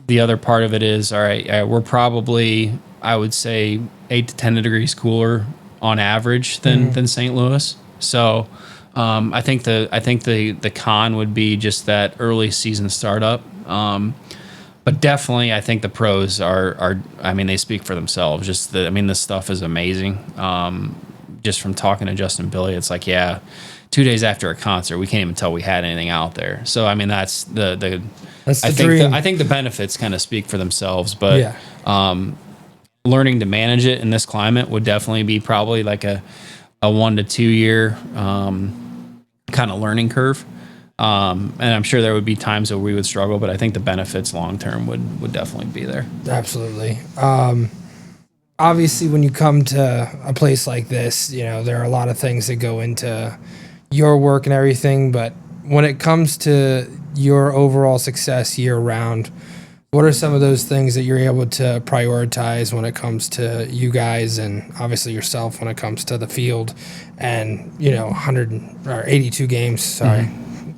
the other part of it is, all right, we're probably, I would say, 8 to 10 degrees cooler on average than St. Louis. So I think the con would be just that early season startup. But definitely, I think the pros are. I mean, they speak for themselves. This stuff is amazing. Just from talking to Justin Billy, it's like, 2 days after a concert, we can't even tell we had anything out there. So I mean, that's the dream. I think the benefits kind of speak for themselves. But learning to manage it in this climate would definitely be probably like a 1 to 2 year kind of learning curve. And I'm sure there would be times that we would struggle, but I think the benefits long term would definitely be there. Absolutely. Obviously, when you come to a place like this, there are a lot of things that go into your work and everything. But when it comes to your overall success year round, what are some of those things that you're able to prioritize when it comes to you guys and obviously yourself when it comes to the field and 182 games? Sorry.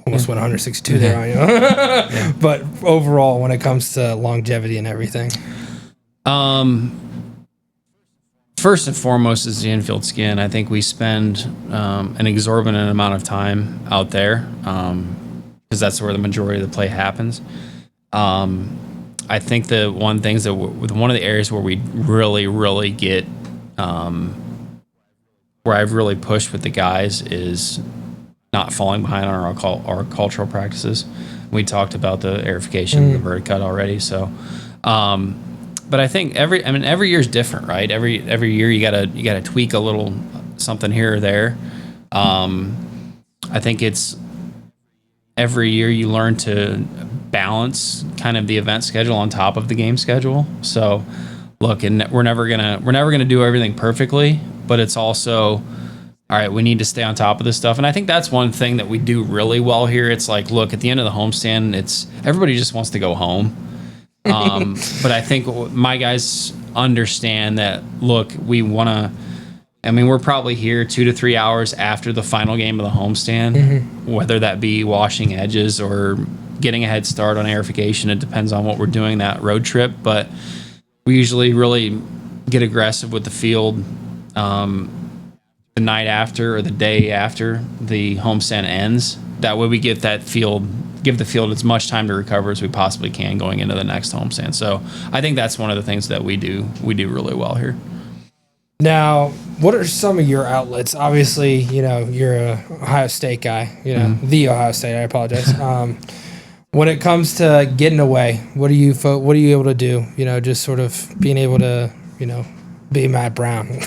Almost went 162 there on you. But overall, when it comes to longevity and everything. First and foremost is the infield skin. I think we spend an exorbitant amount of time out there because that's where the majority of the play happens. I think the one of the areas where we really get where I've really pushed with the guys is not falling behind on our cultural practices. We talked about the aerification, the verticut cut already. So, but I think every year is different, right? Every year you gotta tweak a little something here or there. I think it's every year you learn to balance kind of the event schedule on top of the game schedule. So, look, and we're never gonna do everything perfectly, but it's also, all right, we need to stay on top of this stuff. And I think that's one thing that we do really well here. It's like, look, at the end of the homestand, everybody just wants to go home. But I think my guys understand that, look, we're probably here 2 to 3 hours after the final game of the homestand, whether that be washing edges or getting a head start on aerification. It depends on what we're doing that road trip. But we usually really get aggressive with the field the night after or the day after the homestand ends. That way we give the field as much time to recover as we possibly can going into the next homestand. So I think that's one of the things that we do really well here. Now, what are some of your outlets? Obviously, you're a Ohio State guy, the Ohio State, I apologize. When it comes to getting away, what are you able to do? Just sort of being able to, be Matt Brown.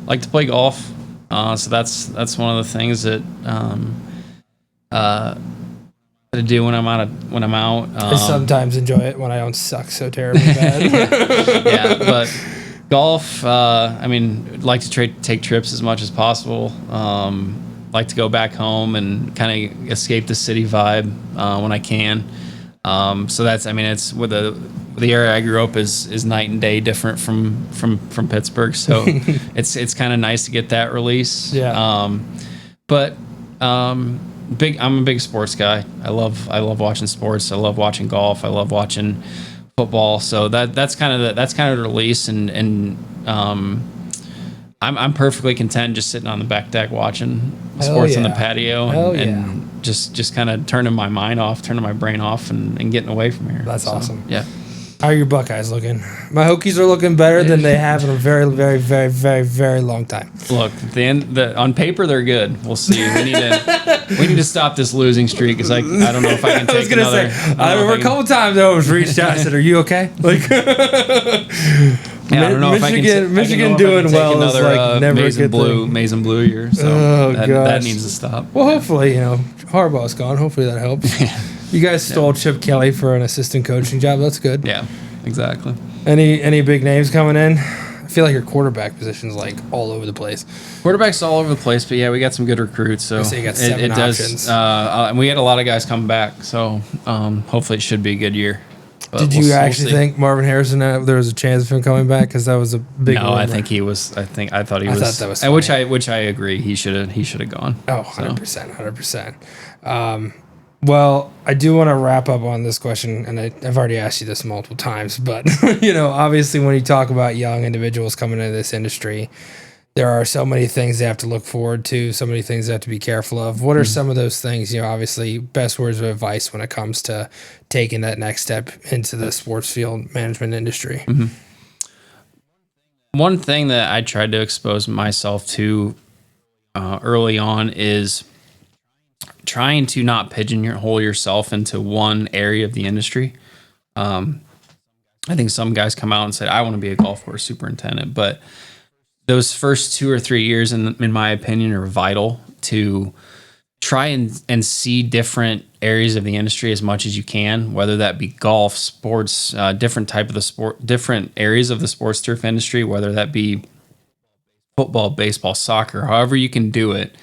Like to play golf. So that's one of the things that to do when I'm out. I sometimes enjoy it when I don't suck so terribly bad. Yeah, but golf. Like to take trips as much as possible. Like to go back home and kind of escape the city vibe when I can. So that's, it's with the area I grew up is night and day different from Pittsburgh. So it's kind of nice to get that release. Yeah. I'm a big sports guy. I love watching sports. I love watching golf. I love watching football. So that's kind of the release. And I'm perfectly content just sitting on the back deck watching sports on the patio and just kind of turning my mind off, turning my brain off, and getting away from here. That's awesome. Yeah. How are your Buckeyes looking? My Hokies are looking better than they have in a very, very, very, very, very long time. Look, on paper they're good. We'll see. We need to stop this losing streak because I don't know if I can take another. I remember a couple times I was reached out and said, "Are you okay?" Like, I don't know Michigan doing well. Another like never maize and blue year. So that needs to stop. Well, hopefully, Harbaugh's gone. Hopefully that helps. You guys stole Chip Kelly for an assistant coaching job. That's good. Yeah, exactly. Any big names coming in? I feel like your quarterback position's like all over the place. Quarterback's all over the place, but yeah, we got some good recruits. So you got seven options. And we had a lot of guys come back. So hopefully it should be a good year. But Did you actually think Marvin Harrison there was a chance of him coming back? Because that was a big. No, I think he was. I thought he was. I thought that was funny. Which I agree. He should have gone. Oh, 100%. Well, I do want to wrap up on this question, and I've already asked you this multiple times, but obviously when you talk about young individuals coming into this industry, there are so many things they have to look forward to, so many things they have to be careful of. What are some of those things, obviously best words of advice when it comes to taking that next step into the sports field management industry? Mm-hmm. One thing that I tried to expose myself to early on is trying to not pigeonhole yourself into one area of the industry. I think some guys come out and say, I want to be a golf course superintendent, but those first 2 or 3 years, in my opinion, are vital to try and see different areas of the industry as much as you can, whether that be golf, sports, different type of the sport, different areas of the sports turf industry, whether that be football, baseball, soccer, however you can do it.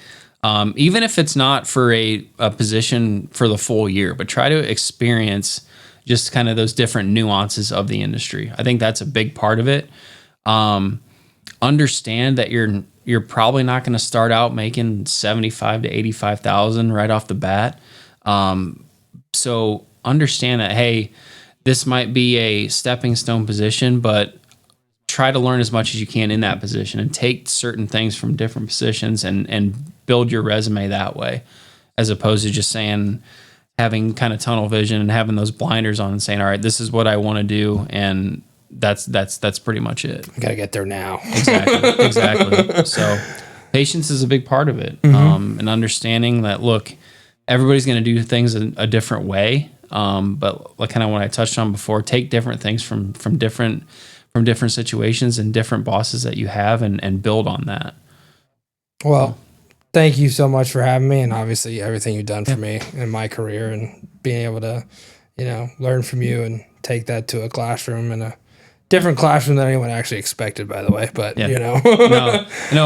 Even if it's not for a position for the full year, but try to experience just kind of those different nuances of the industry. I think that's a big part of it. Understand that you're probably not going to start out making 75 to 85,000 right off the bat. So understand that, hey, this might be a stepping stone position, but try to learn as much as you can in that position and take certain things from different positions and build your resume that way, as opposed to just having kind of tunnel vision and having those blinders on and saying, all right, this is what I want to do. And that's pretty much it. I gotta get there now. Exactly. So patience is a big part of it. And understanding that, look, everybody's going to do things a different way. But like kind of what I touched on before, take different things from different situations and different bosses that you have and build on that. Well, thank you so much for having me, and obviously everything you've done for me in my career, and being able to, learn from you and take that to a classroom, and a different classroom than anyone actually expected, by the way. But no,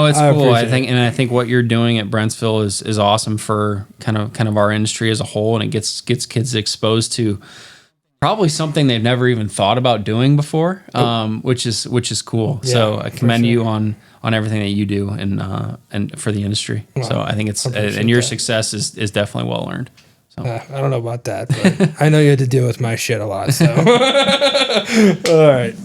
it's cool. I think what you're doing at Brentsville is awesome for kind of our industry as a whole, and it gets kids exposed to probably something they've never even thought about doing before, which is cool. Yeah, so I commend you on everything that you do and for the industry. Well, so I think your success is definitely well earned. So. I don't know about that, but I know you had to deal with my shit a lot. So all right.